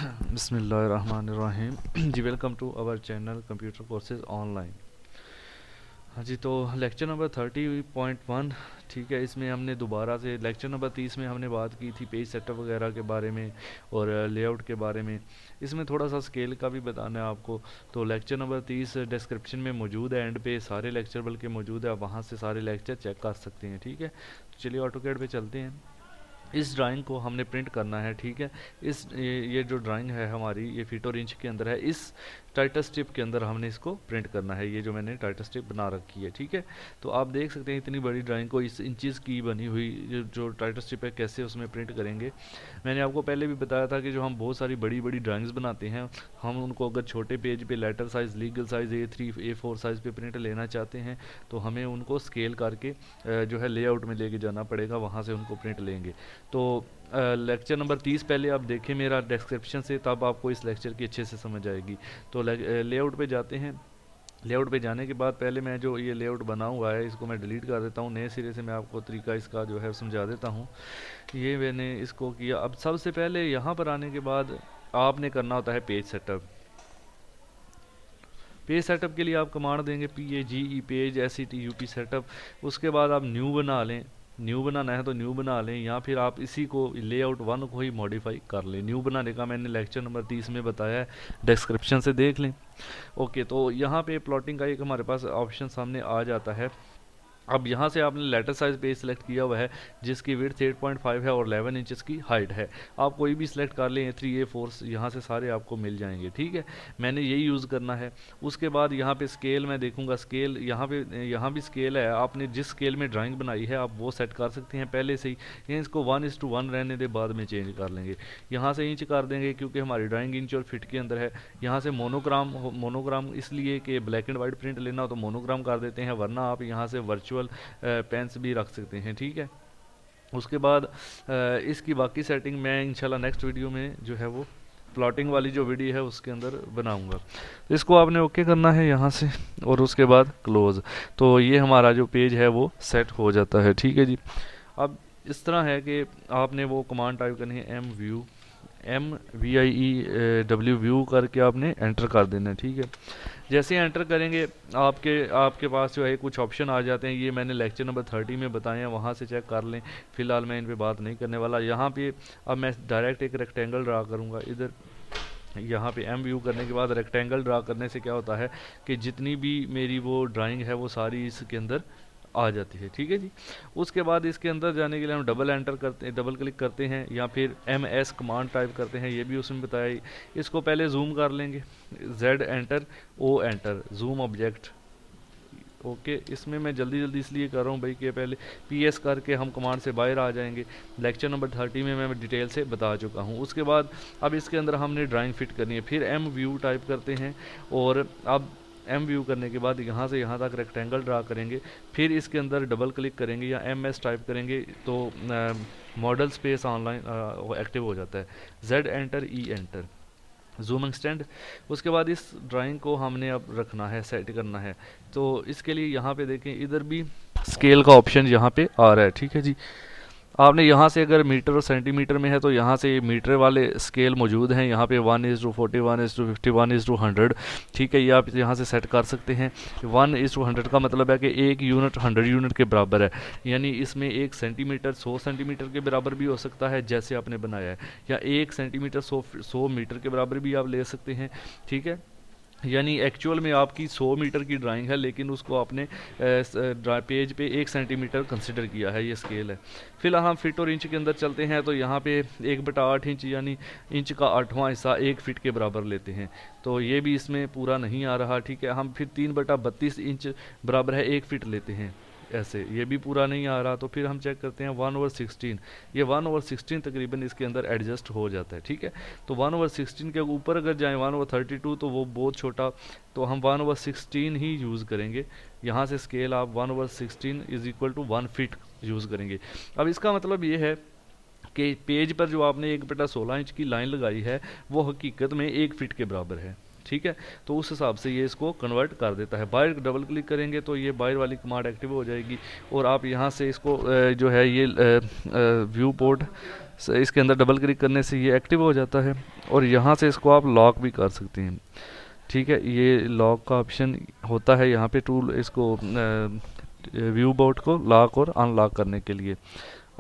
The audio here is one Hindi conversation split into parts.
बिस्मिल्लाहिर्रहमानिर्रहीम जी, welcome to our channel computer courses online. हाँ जी, तो लेक्चर नंबर 30.1, ठीक है। इसमें हमने दोबारा से लेक्चर नंबर 30 में हमने बात की थी पेज सेटअप वगैरह के बारे में और लेआउट के बारे में। इसमें थोड़ा सा स्केल का भी बताना है आपको। तो लेक्चर नंबर 30 डिस्क्रिप्शन में मौजूद है, एंड पे सारे लेक्चर बल्कि मौजूद है, आप वहाँ से सारे लेक्चर चेक कर सकते हैं, ठीक है। तो चलिए ऑटोकैड पे चलते हैं। इस ड्राइंग को हमने प्रिंट करना है, ठीक है। ये जो ड्राइंग है हमारी, ये फीट और इंच के अंदर है। इस टाइटल स्ट्रिप के अंदर हमने इसको प्रिंट करना है, ये जो मैंने टाइटल स्ट्रिप बना रखी है, ठीक है। तो आप देख सकते हैं इतनी बड़ी ड्राइंग को इस इंचेस की बनी हुई जो टाइटल स्ट्रिप है कैसे उसमें प्रिंट करेंगे। मैंने आपको पहले भी बताया था कि जो हम बहुत सारी बड़ी बड़ी ड्राइंग्स बनाते हैं, हम उनको अगर छोटे पेज पे letter size, legal size A3 A4 size पे प्रिंट लेना चाहते हैं तो हमें उनको स्केल करके जो है लेआउट में लेके जाना पड़ेगा, वहाँ से उनको प्रिंट लेंगे। तो लेक्चर नंबर 30 पहले आप देखें मेरा डिस्क्रिप्शन से, तब आपको इस लेक्चर की अच्छे से समझ आएगी। तो लेआउट पे जाते हैं। लेआउट पे जाने के बाद पहले मैं जो ये लेआउट बना हुआ है इसको मैं डिलीट कर देता हूँ, नए सिरे से मैं आपको तरीका इसका जो है समझा देता हूँ। ये मैंने इसको किया। अब सबसे पहले यहाँ पर आने के बाद आपने करना होता है पेज सेटअप। पेज सेटअप के लिए आप कमांड देंगे PAGE, पेज SETUP सेटअप। उसके बाद आप न्यू बना लें। न्यू बनाना है तो न्यू बना लें, या फिर आप इसी को लेआउट 1 को ही मॉडिफाई कर लें। न्यू बनाने का मैंने लेक्चर नंबर 30 में बताया है, डिस्क्रिप्शन से देख लें। ओके, तो यहाँ पे प्लॉटिंग का एक हमारे पास ऑप्शन सामने आ जाता है। अब यहाँ से आपने लेटर साइज पेज सेलेक्ट किया हुआ है जिसकी विड्थ 8.5 है और 11 इंचेस की हाइट है। आप कोई भी सिलेक्ट कर लें, A3 A4 यहाँ से सारे आपको मिल जाएंगे, ठीक है। मैंने यही यूज़ करना है। उसके बाद यहाँ पे स्केल मैं देखूँगा, स्केल यहाँ भी स्केल है। आपने जिस स्केल में ड्राइंग बनाई है आप वो सेट कर सकते हैं पहले से ही। या इसको 1:1 रहने दे, बाद में चेंज कर लेंगे। यहाँ से इंच कर देंगे क्योंकि हमारी ड्राइंग इंच और फिट के अंदर है। यहाँ से मोनोग्राम इसलिए कि ब्लैक एंड वाइट प्रिंट लेना हो तो मोनोग्राम कर देते हैं, वरना आप यहाँ से वर्चुअल पेन्स भी रख सकते हैं, ठीक है। उसके बाद इसकी बाकी सेटिंग मैं इंशाल्लाह नेक्स्ट वीडियो में जो है वो प्लॉटिंग वाली जो वीडियो है उसके अंदर बनाऊंगा। तो इसको आपने ओके करना है यहाँ से, और उसके बाद क्लोज। तो ये हमारा जो पेज है वो सेट हो जाता है, ठीक है जी। अब इस तरह है कि आपने वो कमांड टाइप करनी है MVIE व्यू करके आपने एंटर कर देना है, ठीक है। जैसे एंटर करेंगे आपके पास जो है कुछ ऑप्शन आ जाते हैं। ये मैंने लेक्चर नंबर 30 में बताए हैं, वहाँ से चेक कर लें। फिलहाल मैं इन पे बात नहीं करने वाला। यहाँ पे अब मैं डायरेक्ट एक रेक्टेंगल ड्रा करूँगा इधर। यहाँ पे M व्यू करने के बाद रेक्टेंगल ड्रा करने से क्या होता है कि जितनी भी मेरी वो ड्राइंग है वो सारी इसके अंदर आ जाती है, ठीक है जी। उसके बाद इसके अंदर जाने के लिए हम डबल क्लिक करते हैं, या फिर MS कमांड टाइप करते हैं, ये भी उसमें बताया ही। इसको पहले जूम कर लेंगे, Z enter O enter, zoom object. Okay, इसमें मैं जल्दी इसलिए कर रहा हूँ भाई कि पहले PS करके हम कमांड से बाहर आ जाएंगे। लेक्चर नंबर 30 में मैं डिटेल से बता चुका हूँ। उसके बाद अब इसके अंदर हमने ड्राइंग फिट करनी है, फिर M व्यू टाइप करते हैं, और अब M व्यू करने के बाद यहाँ से यहाँ तक रेक्टेंगल ड्रा करेंगे। फिर इसके अंदर डबल क्लिक करेंगे या MS टाइप करेंगे तो मॉडल स्पेस ऑनलाइन एक्टिव हो जाता है। Z enter E enter, zoom extend. उसके बाद इस ड्राइंग को हमने अब रखना है, सेट करना है। तो इसके लिए यहाँ पे देखें, इधर भी स्केल का ऑप्शन यहाँ पे आ रहा है, ठीक है जी। आपने यहाँ से अगर मीटर और सेंटीमीटर में है तो यहाँ से मीटर वाले स्केल मौजूद हैं, यहाँ पे 1:40, 1:50, 1:100, ठीक है। ये आप यहाँ से सेट कर सकते हैं। 1:100 का मतलब है कि एक यूनिट 100 यूनिट के बराबर है, यानी इसमें 1 सेंटीमीटर 100 सेंटीमीटर के बराबर भी हो सकता है जैसे आपने बनाया है, या 1 सेंटीमीटर 100 मीटर के बराबर भी आप ले सकते हैं, ठीक है। यानी एक्चुअल में आपकी 100 मीटर की ड्राइंग है, लेकिन उसको आपने पेज पे 1 सेंटीमीटर कंसिडर किया है, ये स्केल है। फिलहाल हम फिट और इंच के अंदर चलते हैं। तो यहाँ पे 1/8 इंच यानी इंच का 8वां हिस्सा 1 फिट के बराबर लेते हैं। तो ये भी इसमें पूरा नहीं आ रहा, ठीक है। हम फिर 3/32 इंच बराबर है 1 फिट लेते हैं, ऐसे ये भी पूरा नहीं आ रहा। तो फिर हम चेक करते हैं 1/16, ये 1/16 तकरीबन इसके अंदर एडजस्ट हो जाता है, ठीक है। तो 1/16 के ऊपर अगर जाएँ 1/32 तो वो बहुत छोटा, तो हम 1/16 ही यूज़ करेंगे। यहाँ से स्केल आप 1/16 is equal to 1 feet use करेंगे। अब इसका मतलब ये है कि पेज पर जो आपने 1/16 इंच की लाइन लगाई है वो हकीकत में 1 फीट के बराबर है, ठीक है। तो उस हिसाब से ये इसको कन्वर्ट कर देता है। बाहर डबल क्लिक करेंगे तो ये बाहर वाली कमांड एक्टिव हो जाएगी, और आप यहाँ से इसको जो है ये व्यू पोर्ट इसके अंदर डबल क्लिक करने से ये एक्टिव हो जाता है और यहाँ से इसको आप लॉक भी कर सकते हैं। ठीक है, ये लॉक का ऑप्शन होता है यहाँ पे टूल, इसको व्यू बोर्ड को लॉक और अनलॉक करने के लिए।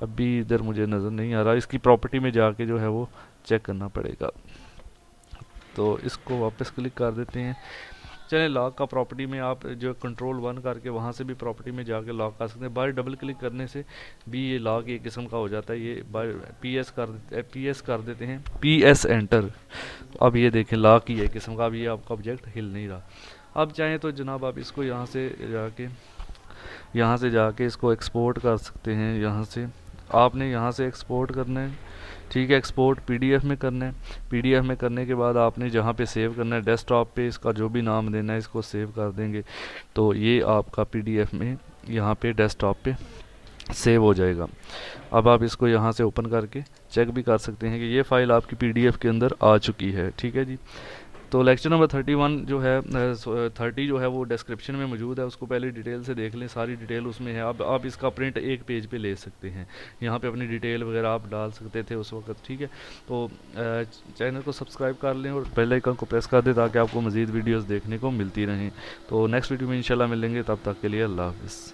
अभी इधर मुझे नज़र नहीं आ रहा, इसकी प्रॉपर्टी में जाके जो है वो चेक करना पड़ेगा। तो इसको वापस क्लिक कर देते हैं। चलिए, लॉक का प्रॉपर्टी में आप जो कंट्रोल 1 करके वहाँ से भी प्रॉपर्टी में जाके लॉक कर सकते हैं। बाय डबल क्लिक करने से भी ये लॉक एक किस्म का हो जाता है। ये बाय पीएस कर देते हैं, पीएस एंटर। अब ये देखें लॉक ही है किस्म का, अब ये आपका ऑब्जेक्ट हिल नहीं रहा। अब चाहें तो जनाब आप इसको यहाँ से जाके इसको एक्सपोर्ट कर सकते हैं। यहाँ से आपने यहाँ से एक्सपोर्ट करना है। ठीक है, एक्सपोर्ट पीडीएफ में करना है। पीडीएफ में करने के बाद आपने जहाँ पे सेव करना है, डेस्कटॉप पे इसका जो भी नाम देना है इसको सेव कर देंगे, तो ये आपका पीडीएफ में यहाँ पे डेस्कटॉप पे सेव हो जाएगा। अब आप इसको यहाँ से ओपन करके चेक भी कर सकते हैं कि ये फ़ाइल आपकी पीडीएफ के अंदर आ चुकी है। ठीक है जी। तो लेक्चर नंबर 31 जो है 30 जो है वो डिस्क्रिप्शन में मौजूद है, उसको पहले डिटेल से देख लें, सारी डिटेल उसमें है। अब आप इसका प्रिंट एक पेज पे ले सकते हैं, यहाँ पे अपनी डिटेल वगैरह आप डाल सकते थे उस वक्त। ठीक है, तो चैनल को सब्सक्राइब कर लें और बेल आइकन को प्रेस कर दें ताकि आपको मज़ीद वीडियोज़ देखने को मिलती रहें। तो नेक्स्ट वीडियो में इंशाल्लाह मिलेंगे, तब तक के लिए अल्लाह हाफ़िज़।